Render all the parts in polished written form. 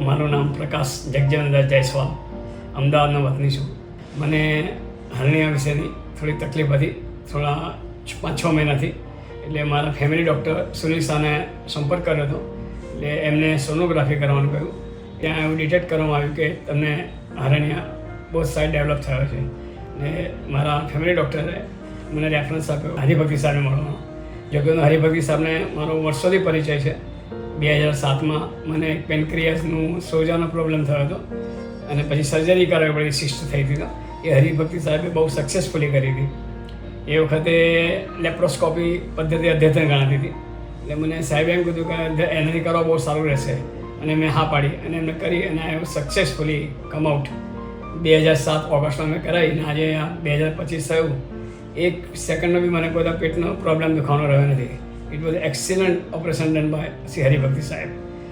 મારું નામ પ્રકાશ જગજીવનદાસ જયસ્વાલ, અમદાવાદનો વતની છું. મને હરણિયા વિશેની થોડી તકલીફ હતી થોડા 5-6 મહિનાથી. એટલે મારા ફેમિલી ડૉક્ટર સુનિલ શાહને સંપર્ક કર્યો હતો. એટલે એમને સોનોગ્રાફી કરવાનું કહ્યું. ત્યાં એવું ડિટેક્ટ કરવામાં આવ્યું કે તમને હરણિયા બહુ સાઇડ ડેવલપ થયો છે. ને મારા ફેમિલી ડૉક્ટરે મને રેફરન્સ આપ્યો હરિભક્તિ સાહેબને મળવાનો. જો કે હરિભક્તિ સાહેબને મારો વર્ષોથી પરિચય છે. 2007માં મને પેનક્રિયાસનું સોજાનો પ્રોબ્લેમ થયો હતો અને પછી સર્જરી કરાવી પડી, સિસ્ટ થઈ હતી. એ હરિભક્તિ સાહેબે બહુ સક્સેસફુલી કરી હતી. એ વખતે લેપ્રોસ્કોપી પદ્ધતિ અદ્યતન ગણાતી હતી. એટલે મને સાહેબે એમ કીધું કે એનાથી કરવા બહુ સારું રહેશે અને મેં હા પાડી અને એમને કરી અને આઈ સક્સેસફુલી કમ આઉટ. 2007 ઓગસ્ટમાં મેં કરાવી અને આજે 2025 થયું. 1 સેકન્ડનો બી મને કોઈ પેટનો પ્રોબ્લેમ દુખાવાનો રહ્યો નથી. It was excellent operation done by Shri Haribhakti સાહેબ.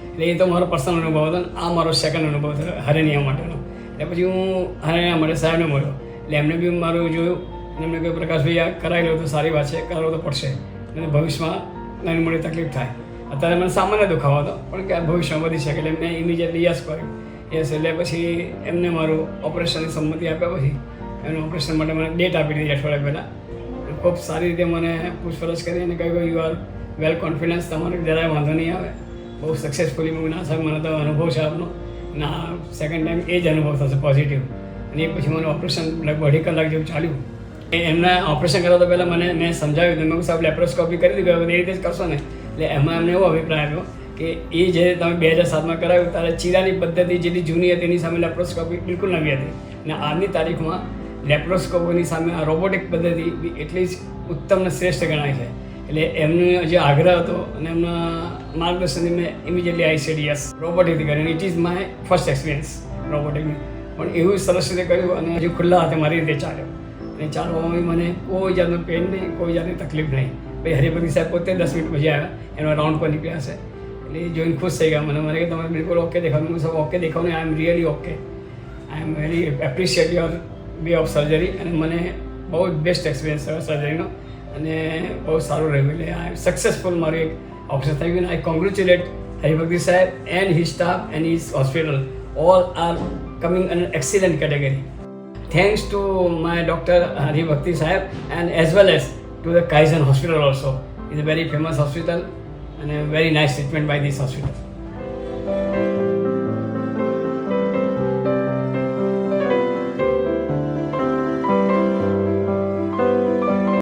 એટલે એ તો મારો પર્સનલ અનુભવ હતો ને આ મારો સેકન્ડ અનુભવ થયો હરણિયા માટેનો. એટલે પછી હું હરણિયા માટે સાહેબને મળ્યો. એટલે એમને બી મારું જોયું અને એમને કહ્યું પ્રકાશભાઈ આ કરાવી લો તો સારી વાત છે, કરાવવું તો પડશે અને ભવિષ્યમાં નાની મોટી તકલીફ થાય. અત્યારે મને સામાન્ય દુખાવો હતો પણ કે ભવિષ્યમાં વધી શકે એટલે મેં ઇમિડિયેટલી યસ કર્યું. યસ એટલે પછી એમને મારું ઓપરેશનની સંમતિ આપ્યા પછી એનું ઓપરેશન માટે મને ડેટ આપી દીધી અઠવાડિયા પહેલાં. ખૂબ સારી રીતે મને પૂછપરછ કરી અને કહ્યું યુ આર વેલ કોન્ફિડન્સ, તમારે જરાય વાંધો નહીં આવે, બહુ સક્સેસફુલી મેં ના સાહેબ મને તો અનુભવ છે આપનો અને આ સેકન્ડ ટાઈમ એ જ અનુભવ થશે પોઝિટિવ. અને એ પછી મને ઓપરેશન લગભગ 2.5 કલાક જેવું ચાલ્યું. એમના ઓપરેશન કરવા તો પહેલાં મેં સમજાવ્યું મેં સાહેબ લેપ્રોસ્કોપી કરી દીધું, એ રીતે જ કરશો ને. એટલે એમાં એમને એવો અભિપ્રાય આવ્યો કે એ જે તમે 2007માં કરાવ્યું ત્યારે ચીરાની પદ્ધતિ જેટલી જૂની હતી એની સામે લેપ્રોસ્કોપી બિલકુલ નવી હતી અને આજની તારીખમાં લેપ્રોસ્કોપીની સામે આ રોબોટિક પદ્ધતિ એટલી જ ઉત્તમ અને શ્રેષ્ઠ ગણાય છે. એટલે એમનો જે આગ્રહ હતો અને એમના માર્ગદર્શનથી મેં ઇમિડિયેટલી આઈ સેડ યસ રોબોટિકથી કરી. It is my first experience રોબોટિકની. પણ એવું સરસ રીતે કર્યું અને હજુ ખુલ્લા હાથે મારી રીતે ચાલ્યો અને ચાલવામાં મને કોઈ જાતનું પેન નહીં, કોઈ જાતની તકલીફ નહીં. ભાઈ હરિભક્તિ સાહેબ પોતે 10 મિનિટ પછી આવ્યા, એનો રાઉન્ડ પર નીકળ્યા છે. એટલે એ જોઈને ખુશ થઈ ગયા. મને કે તમે બિલકુલ ઓકે દેખાવ. હું સબ ઓકે દેખાવ ને I am really okay. I am very appreciate your way of surgery. અને મને બહુ બેસ્ટ એક્સપિરિયન્સ થયો સર્જરીનો અને બહુ સારું રહ્યું. એટલે આ સક્સેસફુલ મારું એક ઓપરેશન થઈ ગયું. આઈ કોંગ્રેચ્યુલેટ હરિભક્તિ સાહેબ and his staff and his hospital. All are coming in an excellent category. Thanks to my doctor Haribhakti Sahib and as well as to the Kaizen Hospital also. It's a very famous hospital and a very nice treatment by this hospital.